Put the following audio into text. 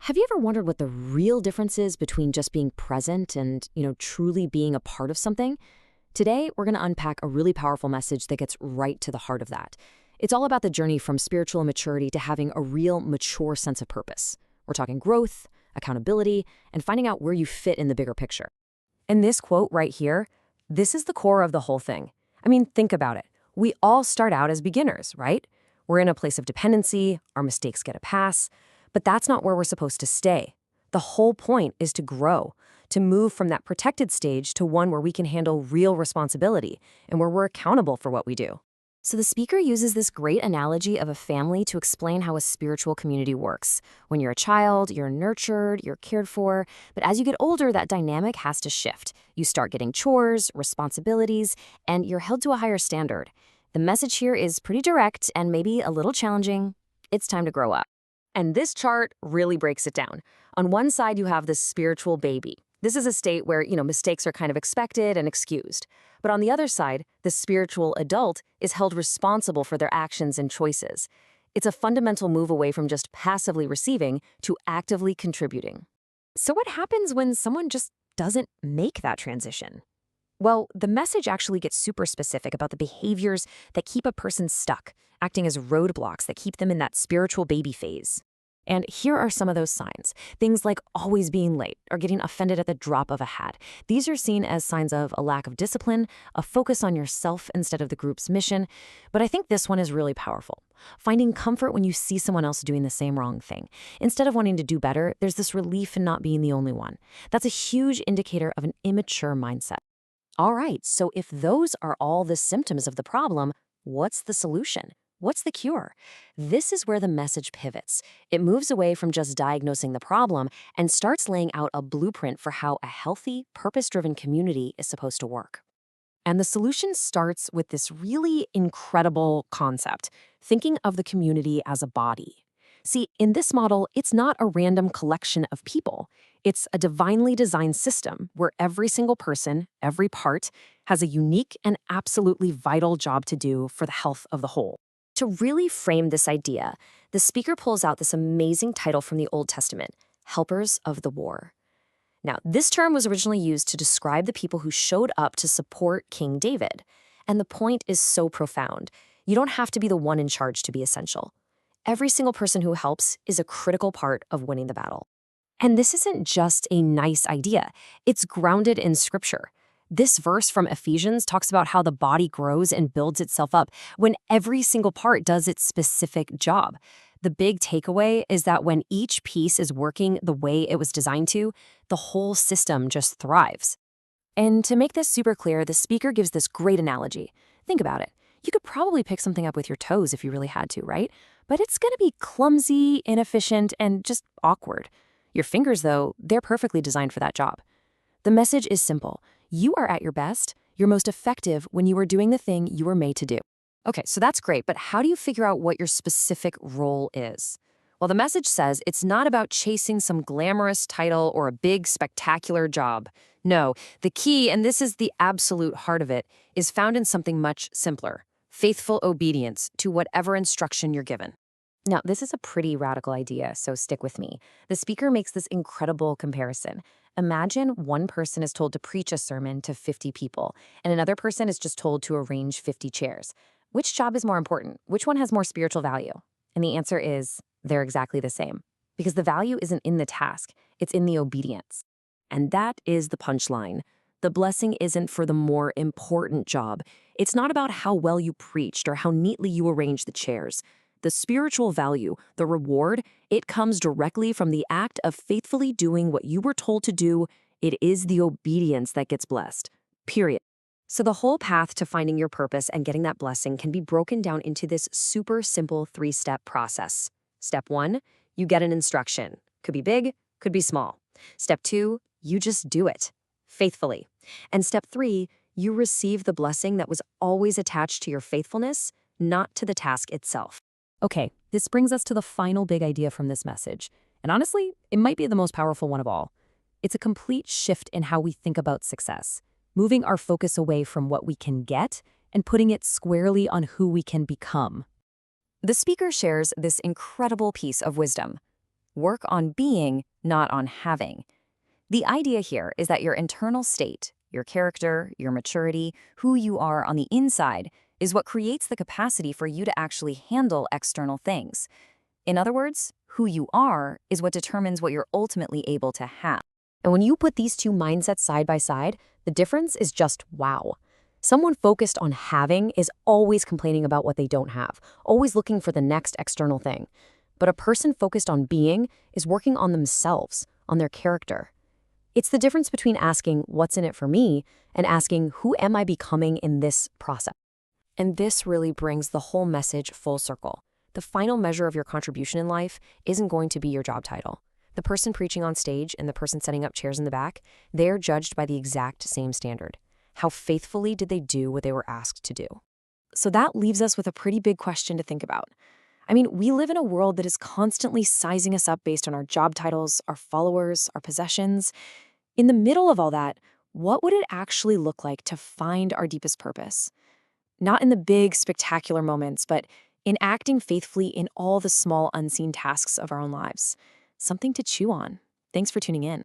Have you ever wondered what the real difference is between just being present and, truly being a part of something? Today, we're going to unpack a really powerful message that gets right to the heart of that. It's all about the journey from spiritual maturity to having a real mature sense of purpose. We're talking growth, accountability, and finding out where you fit in the bigger picture. And this quote right here, this is the core of the whole thing. I mean, think about it. We all start out as beginners, right? We're in a place of dependency, our mistakes get a pass, but that's not where we're supposed to stay. The whole point is to grow, to move from that protected stage to one where we can handle real responsibility and where we're accountable for what we do. So the speaker uses this great analogy of a family to explain how a spiritual community works. When you're a child, you're nurtured, you're cared for, but as you get older, that dynamic has to shift. You start getting chores, responsibilities, and you're held to a higher standard. The message here is pretty direct and maybe a little challenging. It's time to grow up. And this chart really breaks it down. On one side, you have this spiritual baby. This is a state where, mistakes are kind of expected and excused. But on the other side, the spiritual adult is held responsible for their actions and choices. It's a fundamental move away from just passively receiving to actively contributing. So what happens when someone just doesn't make that transition? Well, the message actually gets super specific about the behaviors that keep a person stuck, acting as roadblocks that keep them in that spiritual baby phase. And here are some of those signs. Things like always being late or getting offended at the drop of a hat. These are seen as signs of a lack of discipline, a focus on yourself instead of the group's mission. But I think this one is really powerful. Finding comfort when you see someone else doing the same wrong thing. Instead of wanting to do better, there's this relief in not being the only one. That's a huge indicator of an immature mindset. All right, so if those are all the symptoms of the problem, what's the solution? What's the cure? This is where the message pivots. It moves away from just diagnosing the problem and starts laying out a blueprint for how a healthy, purpose-driven community is supposed to work. And the solution starts with this really incredible concept, thinking of the community as a body. See, in this model, it's not a random collection of people. It's a divinely designed system where every single person, every part, has a unique and absolutely vital job to do for the health of the whole. To really frame this idea, the speaker pulls out this amazing title from the Old Testament, Helpers of the War. Now, this term was originally used to describe the people who showed up to support King David. And the point is so profound. You don't have to be the one in charge to be essential. Every single person who helps is a critical part of winning the battle. And this isn't just a nice idea. It's grounded in Scripture. This verse from Ephesians talks about how the body grows and builds itself up when every single part does its specific job. The big takeaway is that when each piece is working the way it was designed to, the whole system just thrives. And to make this super clear, the speaker gives this great analogy. Think about it. You could probably pick something up with your toes if you really had to, right? But it's going to be clumsy, inefficient, and just awkward. Your fingers, though, they're perfectly designed for that job. The message is simple. You are at your best, you're most effective when you are doing the thing you were made to do. Okay, so that's great, but how do you figure out what your specific role is? Well, the message says it's not about chasing some glamorous title or a big, spectacular job. No, the key, and this is the absolute heart of it, is found in something much simpler: faithful obedience to whatever instruction you're given. Now, this is a pretty radical idea, so stick with me. The speaker makes this incredible comparison. Imagine one person is told to preach a sermon to 50 people, and another person is just told to arrange 50 chairs. Which job is more important? Which one has more spiritual value? And the answer is they're exactly the same. Because the value isn't in the task, it's in the obedience. And that is the punchline. The blessing isn't for the more important job. It's not about how well you preached or how neatly you arranged the chairs. The spiritual value, the reward, it comes directly from the act of faithfully doing what you were told to do. It is the obedience that gets blessed. Period. So the whole path to finding your purpose and getting that blessing can be broken down into this super simple 3-step process. Step 1, you get an instruction. Could be big, could be small. Step 2, you just do it faithfully. And step 3, you receive the blessing that was always attached to your faithfulness, not to the task itself. Okay, this brings us to the final big idea from this message. And honestly, it might be the most powerful one of all. It's a complete shift in how we think about success, moving our focus away from what we can get and putting it squarely on who we can become. The speaker shares this incredible piece of wisdom. Work on being, not on having. The idea here is that your internal state, your character, your maturity, who you are on the inside, is what creates the capacity for you to actually handle external things. In other words, who you are is what determines what you're ultimately able to have. And when you put these two mindsets side by side, the difference is just wow. Someone focused on having is always complaining about what they don't have, always looking for the next external thing. But a person focused on being is working on themselves, on their character. It's the difference between asking, what's in it for me, and asking, who am I becoming in this process? And this really brings the whole message full circle. The final measure of your contribution in life isn't going to be your job title. The person preaching on stage and the person setting up chairs in the back, they're judged by the exact same standard. How faithfully did they do what they were asked to do? So that leaves us with a pretty big question to think about. I mean, we live in a world that is constantly sizing us up based on our job titles, our followers, our possessions. In the middle of all that, what would it actually look like to find our deepest purpose? Not in the big, spectacular moments, but in acting faithfully in all the small, unseen tasks of our own lives. Something to chew on. Thanks for tuning in.